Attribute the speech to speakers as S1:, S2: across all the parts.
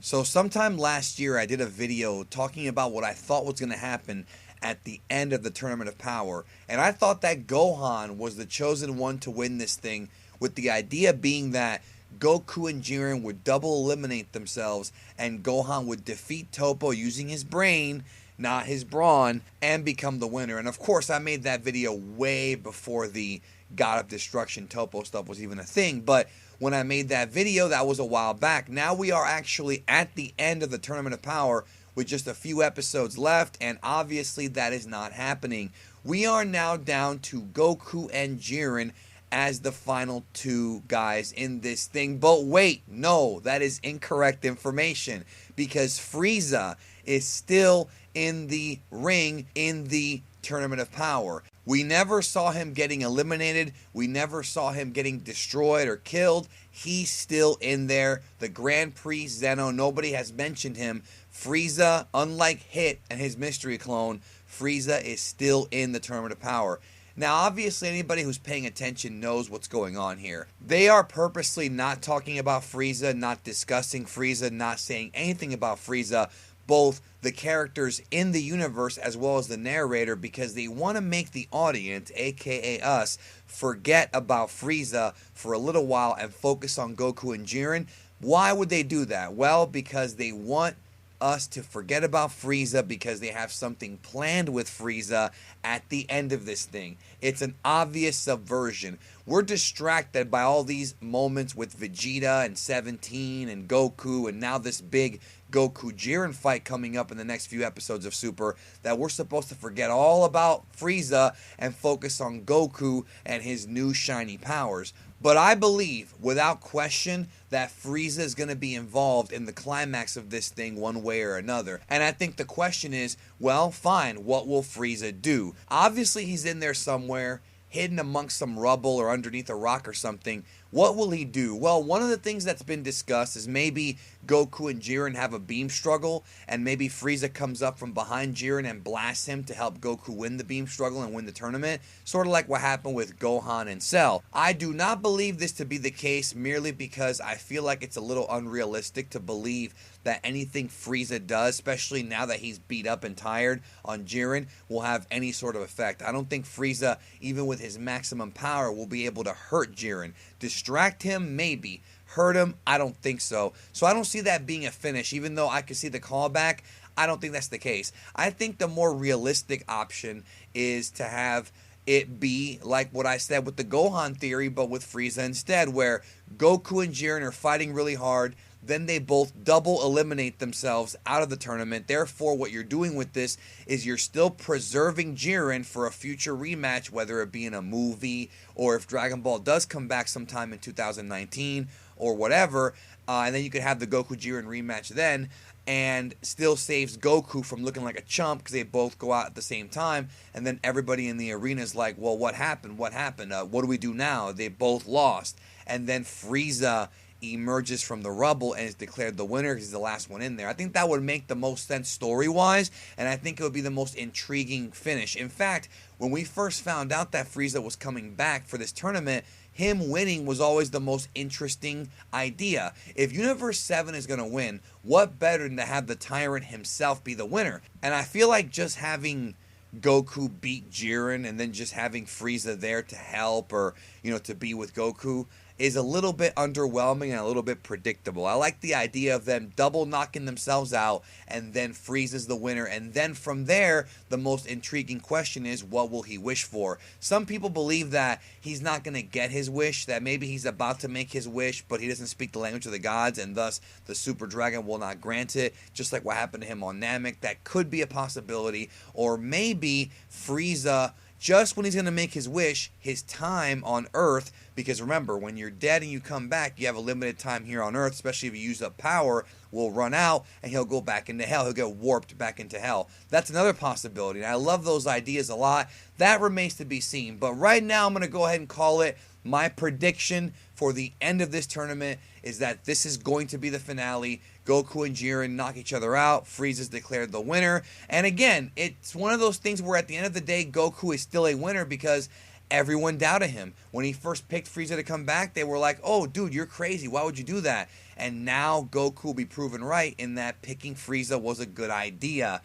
S1: So sometime last year I did a video talking about what I thought was going to happen at the end of the Tournament of Power. And I thought that Gohan was the chosen one to win this thing, with the idea being that Goku and Jiren would double eliminate themselves and Gohan would defeat Topo using his brain, not his brawn, and become the winner. And of course I made that video way before the God of Destruction Topo stuff was even a thing, but when I made that video, that was a while back. Now we are actually at the end of the Tournament of Power with just a few episodes left, and obviously that is not happening. We are now down to Goku and Jiren as the final two guys in this thing. But wait, no, that is incorrect information, because Frieza is still in the ring in the Tournament of Power. We never saw him getting eliminated. We never saw him getting destroyed or killed. He's still in there. The Grand Prix Zeno, nobody has mentioned him. Frieza, unlike Hit and his mystery clone, Frieza is still in the Tournament of Power. Now, obviously, anybody who's paying attention knows what's going on here. They are purposely not talking about Frieza, not discussing Frieza, not saying anything about Frieza, both the characters in the universe as well as the narrator, because they want to make the audience, aka us, forget about Frieza for a little while and focus on Goku and Jiren. Why would they do that? Well, because they want us to forget about Frieza, because they have something planned with Frieza at the end of this thing. It's an obvious subversion. We're distracted by all these moments with Vegeta and 17 and Goku, and now this big Goku Jiren fight coming up in the next few episodes of Super, that we're supposed to forget all about Frieza and focus on Goku and his new shiny powers. But I believe, without question, that Frieza is going to be involved in the climax of this thing one way or another. And I think the question is, well, fine, what will Frieza do? Obviously, he's in there somewhere, hidden amongst some rubble or underneath a rock or something. What will he do? Well, one of the things that's been discussed is maybe Goku and Jiren have a beam struggle, and maybe Frieza comes up from behind Jiren and blasts him to help Goku win the beam struggle and win the tournament, sort of like what happened with Gohan and Cell. I do not believe this to be the case, merely because I feel like it's a little unrealistic to believe that anything Frieza does, especially now that he's beat up and tired on Jiren, will have any sort of effect. I don't think Frieza, even with his maximum power, will be able to hurt Jiren. Distract him, maybe. Hurt him, I don't think so. So I don't see that being a finish. Even though I could see the callback, I don't think that's the case. I think the more realistic option is to have it be like what I said with the Gohan theory, but with Frieza instead, where Goku and Jiren are fighting really hard, then they both double eliminate themselves out of the tournament. Therefore, what you're doing with this is you're still preserving Jiren for a future rematch, whether it be in a movie or if Dragon Ball does come back sometime in 2019 or whatever, and then you could have the Goku Jiren rematch then, and still saves Goku from looking like a chump because they both go out at the same time, and then everybody in the arena is like, well, what happened? What happened? What do we do now? They both lost. And then Frieza emerges from the rubble and is declared the winner because he's the last one in there. I think that would make the most sense story-wise, and I think it would be the most intriguing finish. In fact, when we first found out that Frieza was coming back for this tournament, him winning was always the most interesting idea. If Universe 7 is going to win, what better than to have the Tyrant himself be the winner? And I feel like just having Goku beat Jiren and then just having Frieza there to help, or, to be with Goku, is a little bit underwhelming and a little bit predictable. I like the idea of them double knocking themselves out, and then Frieza's the winner, and then from there, the most intriguing question is, what will he wish for? Some people believe that he's not going to get his wish, that maybe he's about to make his wish, but he doesn't speak the language of the gods, and thus the Super Dragon will not grant it, just like what happened to him on Namek. That could be a possibility. Or maybe Frieza, just when he's going to make his wish, his time on Earth, because remember, when you're dead and you come back, you have a limited time here on Earth, especially if you use up power, will run out, and he'll go back into hell. He'll get warped back into hell. That's another possibility, and I love those ideas a lot. That remains to be seen, but right now I'm going to go ahead and call it. My prediction for the end of this tournament is that this is going to be the finale. Goku and Jiren knock each other out. Frieza's declared the winner. And again, it's one of those things where at the end of the day, Goku is still a winner, because everyone doubted him. When he first picked Frieza to come back, they were like, oh, dude, you're crazy. Why would you do that? And now Goku will be proven right in that picking Frieza was a good idea.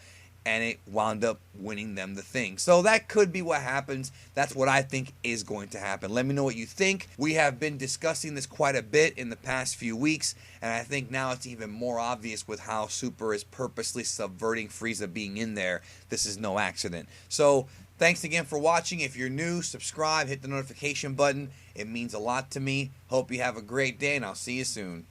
S1: And it wound up winning them the thing. So that could be what happens. That's what I think is going to happen. Let me know what you think. We have been discussing this quite a bit in the past few weeks, and I think now it's even more obvious with how Super is purposely subverting Frieza being in there. This is no accident. So thanks again for watching. If you're new, subscribe, hit the notification button. It means a lot to me. Hope you have a great day, and I'll see you soon.